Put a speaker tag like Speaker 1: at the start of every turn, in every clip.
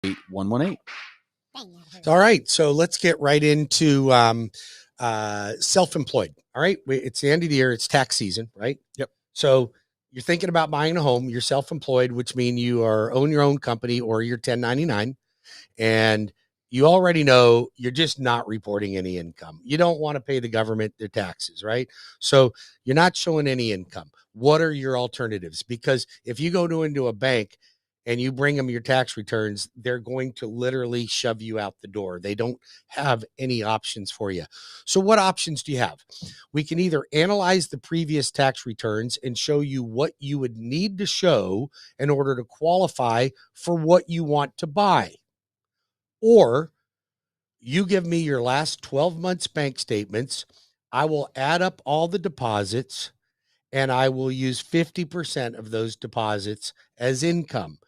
Speaker 1: 8118.
Speaker 2: All right. So let's get right into self-employed. All right. It's the end of the year. It's tax season, right?
Speaker 1: Yep.
Speaker 2: So you're thinking about buying a home. You're self-employed, which means you own your own company or you're 1099. And you already know you're just not reporting any income. You don't want to pay the government their taxes, right? So you're not showing any income. What are your alternatives? Because if you go into a bank and you bring them your tax returns, they're going to literally shove you out the door. They don't have any options for you. So what options do you have? We can either analyze the previous tax returns and show you what you would need to show in order to qualify for what you want to buy. Or you give me your last 12 months bank statements. I will add up all the deposits and I will use 50% of those deposits as income.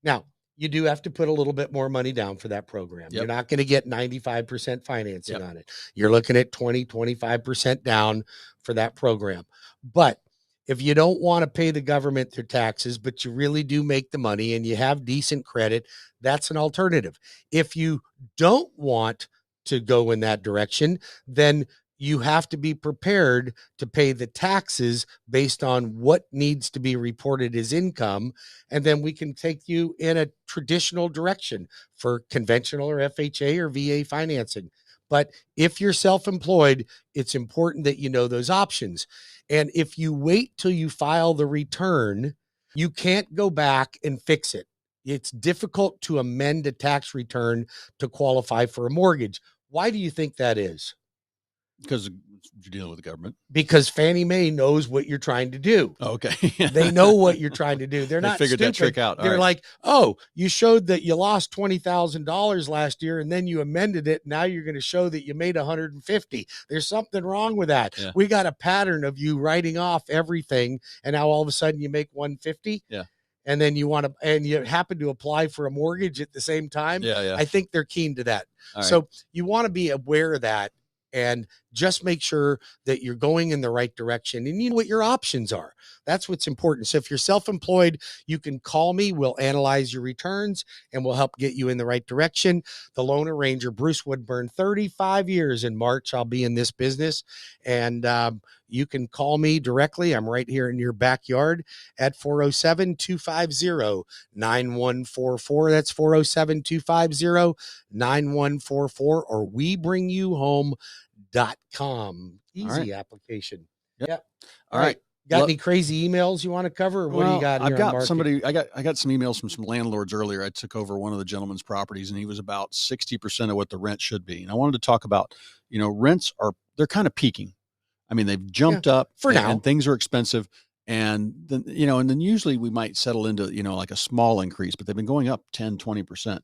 Speaker 2: Now, you do have to put a little bit more money down for that program. Yep. You're not going to get 95% financing on it. You're looking at 20, 25% down for that program. But if you don't want to pay the government their taxes, but you really do make the money and you have decent credit, that's an alternative. If you don't want to go in that direction, then you have to be prepared to pay the taxes based on what needs to be reported as income. And then we can take you in a traditional direction for conventional or FHA or VA financing. But if you're self-employed, it's important that you know those options. And if you wait till you file the return, you can't go back and fix it. It's difficult to amend a tax return to qualify for a mortgage. Why do you think that is?
Speaker 1: Because you're dealing with the government.
Speaker 2: Because Fannie Mae knows what you're trying to do.
Speaker 1: Okay.
Speaker 2: They know what you're trying to do. They're not
Speaker 1: figured
Speaker 2: stupid.
Speaker 1: That trick out.
Speaker 2: They're like, oh, you showed that you lost $20,000 last year and then you amended it. Now you're going to show that you made 150. There's something wrong with that. Yeah. We got a pattern of you writing off everything and now all of a sudden you make 150.
Speaker 1: Yeah.
Speaker 2: And then you happen to apply for a mortgage at the same time.
Speaker 1: Yeah.
Speaker 2: I think they're keen to that. So you want to be aware of that. And just make sure that you're going in the right direction and you know what your options are. That's what's important. So if you're self-employed, you can call me. We'll analyze your returns and we'll help get you in the right direction. The loan arranger, Bruce Woodburn, 35 years in March. I'll be in this business and you can call me directly. I'm right here in your backyard at 407-250-9144. That's 407-250-9144 or WeBringYouHome.com. Easy application.
Speaker 1: Yep.
Speaker 2: Yeah.
Speaker 1: All right.
Speaker 2: Got any crazy emails you want to cover? Or what do you got?
Speaker 1: I've got somebody. I got some emails from some landlords earlier. I took over one of the gentleman's properties, and he was about 60% of what the rent should be. And I wanted to talk about, rents they're kind of peaking. I mean, they've jumped up
Speaker 2: for now,
Speaker 1: and things are expensive. And then, and then usually we might settle into, like a small increase, but they've been going up 10, 20%.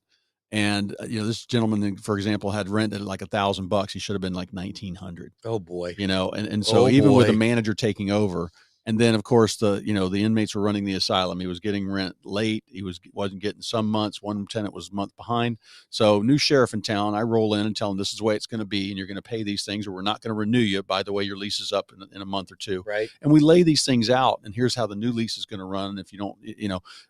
Speaker 1: And, this gentleman, for example, had rent at like $1,000. He should have been like 1,900.
Speaker 2: Oh boy.
Speaker 1: And so even with the manager taking over, and then of course the inmates were running the asylum. He was getting rent late. He wasn't getting some months. One tenant was a month behind. So new sheriff in town, I roll in and tell him this is the way it's going to be. And you're going to pay these things or we're not going to renew you. By the way, your lease is up in a month or two.
Speaker 2: Right.
Speaker 1: And we lay these things out and here's how the new lease is going to run. If you don't,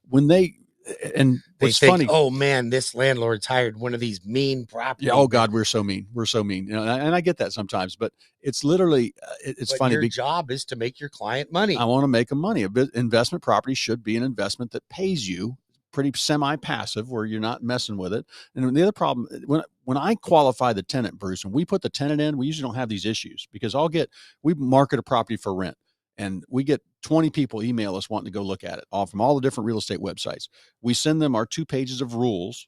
Speaker 1: when they think, funny.
Speaker 2: Oh man, this landlord's hired one of these mean properties.
Speaker 1: Yeah. Oh God, we're so mean. We're so mean. And I get that sometimes, but it's literally, it's funny.
Speaker 2: Your job is to make your client money.
Speaker 1: I want to make them money. Investment property should be an investment that pays you pretty semi-passive where you're not messing with it. And the other problem, when I qualify the tenant, Bruce, and we put the tenant in, we usually don't have these issues because we market a property for rent. And we get 20 people email us wanting to go look at it, all from all the different real estate websites. We send them our 2 pages of rules,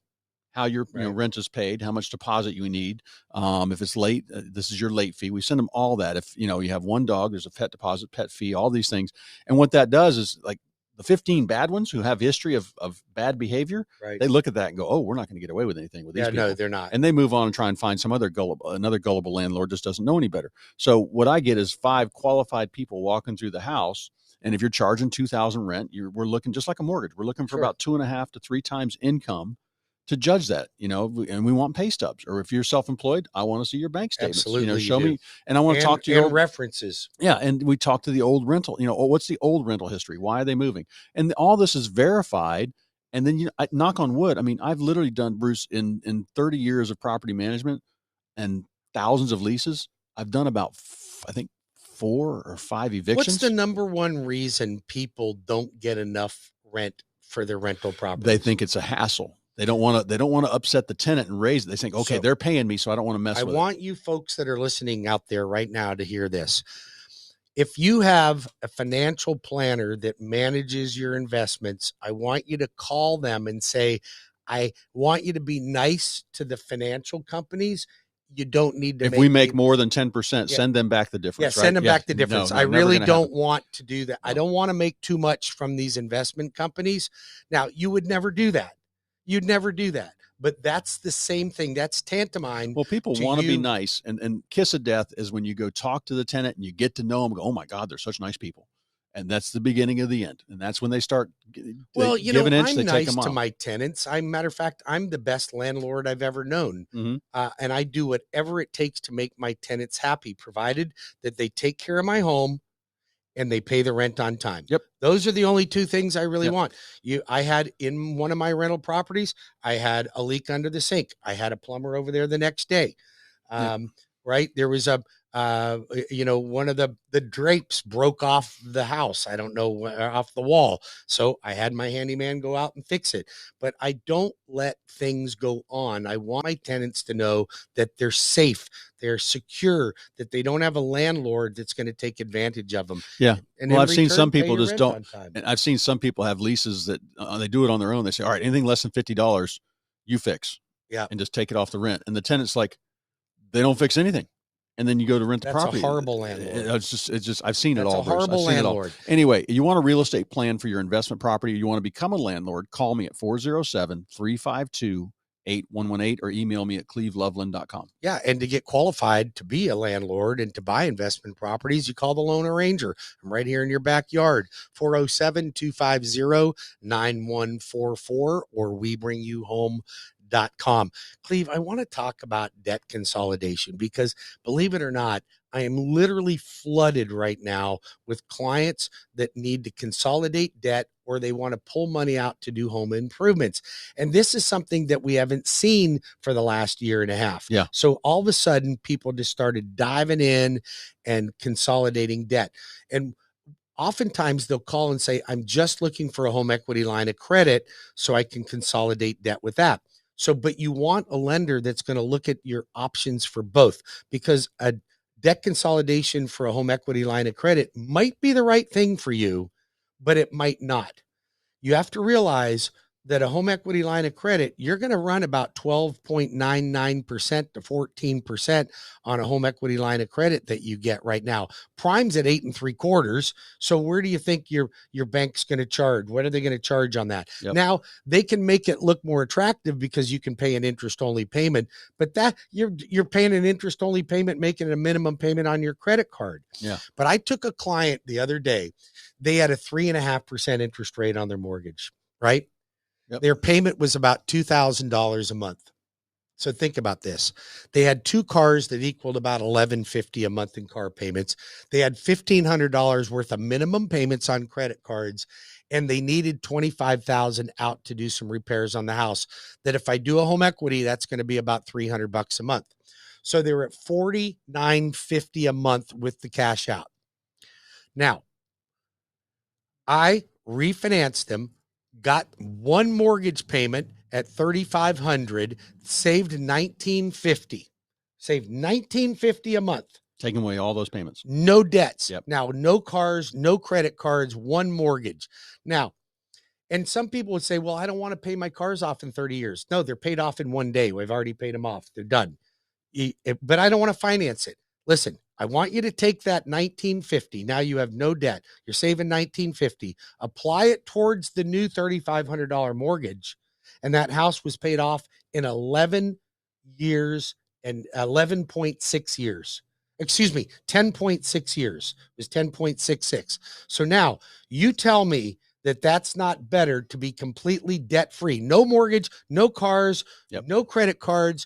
Speaker 1: how your rent is paid, how much deposit you need. If it's late, this is your late fee. We send them all that. If you have one dog, there's a pet deposit, pet fee, all these things. And what that does is like the 15 bad ones who have history of bad behavior, they look at that and go, oh, we're not going to get away with anything with these people.
Speaker 2: No, they're not.
Speaker 1: And they move on and try and find some another gullible landlord just doesn't know any better. So what I get is 5 qualified people walking through the house. And if you're charging $2,000 rent, we're looking just like a mortgage. We're looking for about 2.5 to 3 times income to judge that, and we want pay stubs. Or if you're self-employed, I want to see your bank statements.
Speaker 2: Absolutely,
Speaker 1: show me, and I want to talk to you.
Speaker 2: And references.
Speaker 1: Yeah, and we talk to the old rental. What's the old rental history? Why are they moving? And all this is verified And then, knock on wood. I mean, I've literally done, Bruce, in 30 years of property management and thousands of leases, I've done about, I think, 4 or 5 evictions.
Speaker 2: What's the number one reason people don't get enough rent for their rental properties?
Speaker 1: They think it's a hassle. They don't want to upset the tenant and raise it. They think, okay, they're paying me, so I don't want to mess with it.
Speaker 2: I want you folks that are listening out there right now to hear this. If you have a financial planner that manages your investments, I want you to call them and say, I want you to be nice to the financial companies. You don't need to.
Speaker 1: If we make more than 10%, send them back the difference.
Speaker 2: Yeah, send them back the difference.
Speaker 1: No,
Speaker 2: I really don't want to do that. No. I don't want to make too much from these investment companies. Now, you would never do that. You'd never do that. But that's the same thing. That's tantamount.
Speaker 1: Well, people want to be nice, and kiss of death is when you go talk to the tenant and you get to know them. Go, oh my God, they're such nice people, and that's the beginning of the end. And that's when they start.
Speaker 2: Well, I'm nice to my tenants. Matter of fact, I'm the best landlord I've ever known, and I do whatever it takes to make my tenants happy, provided that they take care of my home and they pay the rent on time.
Speaker 1: Yep.
Speaker 2: Those are the only two things I really want. I had in one of my rental properties, I had a leak under the sink. I had a plumber over there the next day. Right. There was one of the drapes broke off the house. I don't know, off the wall. So I had my handyman go out and fix it, but I don't let things go on. I want my tenants to know that they're safe, they're secure, that they don't have a landlord that's going to take advantage of them.
Speaker 1: Yeah. And I've seen some people just don't. And I've seen some people have leases that they do it on their own. They say, all right, anything less than $50, you fix.
Speaker 2: Yeah.
Speaker 1: And just take it off the rent. And the tenant's like, they don't fix anything. And then you go to rent the property.
Speaker 2: That's a horrible landlord.
Speaker 1: It's just, I've seen it all.
Speaker 2: That's a horrible landlord.
Speaker 1: Anyway, you want a real estate plan for your investment property, or you want to become a landlord, call me at 407-352-8118 or email me at cleveloveland.com.
Speaker 2: Yeah. And to get qualified to be a landlord and to buy investment properties, you call the loan arranger. I'm right here in your backyard, 407-250-9144, or WeBringYouHome.com. Cleve, I want to talk about debt consolidation because, believe it or not, I am literally flooded right now with clients that need to consolidate debt, or they want to pull money out to do home improvements. And this is something that we haven't seen for the last year and a half.
Speaker 1: Yeah.
Speaker 2: So all of a sudden, people just started diving in and consolidating debt. And oftentimes they'll call and say, I'm just looking for a home equity line of credit so I can consolidate debt with that. So, but you want a lender that's going to look at your options for both, because a debt consolidation for a home equity line of credit might be the right thing for you, but it might not. You have to realize that a home equity line of credit, you're going to run about 12.99% to 14% on a home equity line of credit that you get right now. Prime's at 8.75%. So where do you think your bank's going to charge? What are they going to charge on that?
Speaker 1: Yep.
Speaker 2: Now they can make it look more attractive because you can pay an interest only payment, but that you're paying an interest only payment, making a minimum payment on your credit card.
Speaker 1: Yeah.
Speaker 2: But I took a client the other day, they had a 3.5% interest rate on their mortgage, right?
Speaker 1: Yep.
Speaker 2: Their payment was about $2,000 a month. So think about this. They had 2 cars that equaled about $1,150 a month in car payments. They had $1,500 worth of minimum payments on credit cards, and they needed $25,000 out to do some repairs on the house. That if I do a home equity, that's going to be about $300 a month. So they were at $4,950 a month with the cash out. Now, I refinanced them, got one mortgage payment at $3,500, saved $1,950, saved $1,950 a month.
Speaker 1: Taking away all those payments.
Speaker 2: No debts.
Speaker 1: Yep.
Speaker 2: Now, no cars, no credit cards, one mortgage. Now, and some people would say, well, I don't want to pay my cars off in 30 years. No, they're paid off in one day. We've already paid them off. They're done. But I don't want to finance it. Listen, I want you to take that $1,950. Now you have no debt. You're saving $1,950. Apply it towards the new $3,500 mortgage. And that house was paid off in 11 years and 11.6 years. Excuse me, 10.6 years. It was 10.66. So now you tell me that that's not better to be completely debt-free. No mortgage, no cars, no credit cards,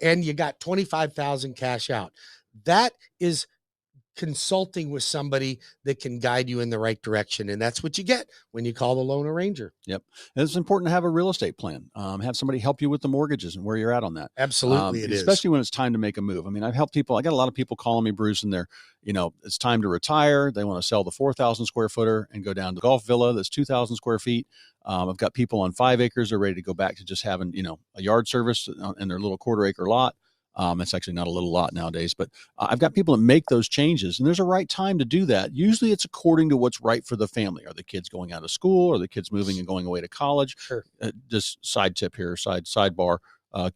Speaker 2: and you got $25,000 cash out. That is consulting with somebody that can guide you in the right direction. And that's what you get when you call the loan arranger.
Speaker 1: Yep. And it's important to have a real estate plan. Have somebody help you with the mortgages and where you're at on that.
Speaker 2: Absolutely. It is.
Speaker 1: Especially when it's time to make a move. I mean, I've helped people. I got a lot of people calling me, Bruce, and they're, it's time to retire. They want to sell the 4,000 square footer and go down to the golf villa that's 2,000 square feet. I've got people on 5 acres. They're ready to go back to just having, a yard service in their little 1/4 acre lot. It's actually not a little lot nowadays, but I've got people that make those changes, and there's a right time to do that. Usually it's according to what's right for the family. Are the kids going out of school? Are the kids moving and going away to college?
Speaker 2: Sure.
Speaker 1: Just side tip here, sidebar.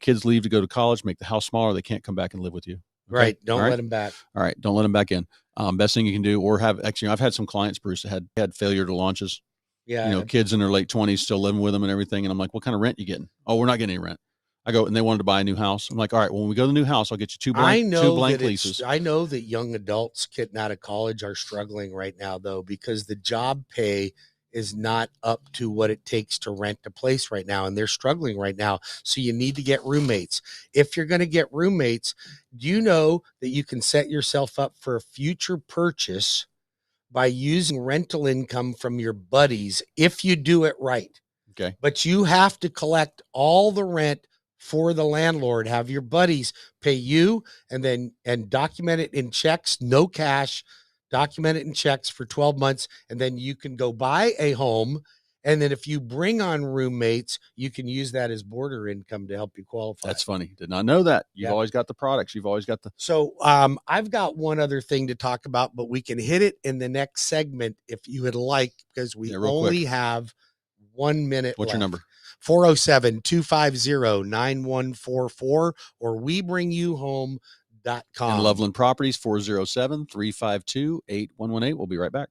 Speaker 1: Kids leave to go to college, make the house smaller. They can't come back and live with you. Okay?
Speaker 2: Right. Don't let them back.
Speaker 1: All right. Don't let them back in. Best thing you can do, or I've had some clients, Bruce, that had failure to launches.
Speaker 2: Yeah.
Speaker 1: Kids in their late 20s still living with them and everything. And I'm like, what kind of rent you getting? Oh, we're not getting any rent. I go, and they wanted to buy a new house. I'm like, all right, well, when we go to the new house, I'll get you two blank leases.
Speaker 2: I know that young adults getting out of college are struggling right now, though, because the job pay is not up to what it takes to rent a place right now. And they're struggling right now. So you need to get roommates. If you're going to get roommates, do you know that you can set yourself up for a future purchase by using rental income from your buddies if you do it right?
Speaker 1: Okay.
Speaker 2: But you have to collect all the rent for the landlord, have your buddies pay you, and document it in checks, no cash, document it in checks for 12 months. And then you can go buy a home. And then if you bring on roommates, you can use that as border income to help you qualify.
Speaker 1: That's funny. Did not know that. You've always got the products. You've always got the.
Speaker 2: So I've got one other thing to talk about, but we can hit it in the next segment if you would like, because we only have 1 minute
Speaker 1: What's
Speaker 2: left.
Speaker 1: your number?
Speaker 2: 407-250-9144 or WeBringYouHome.com.
Speaker 1: And Loveland Properties, 407-352-8118. We'll be right back.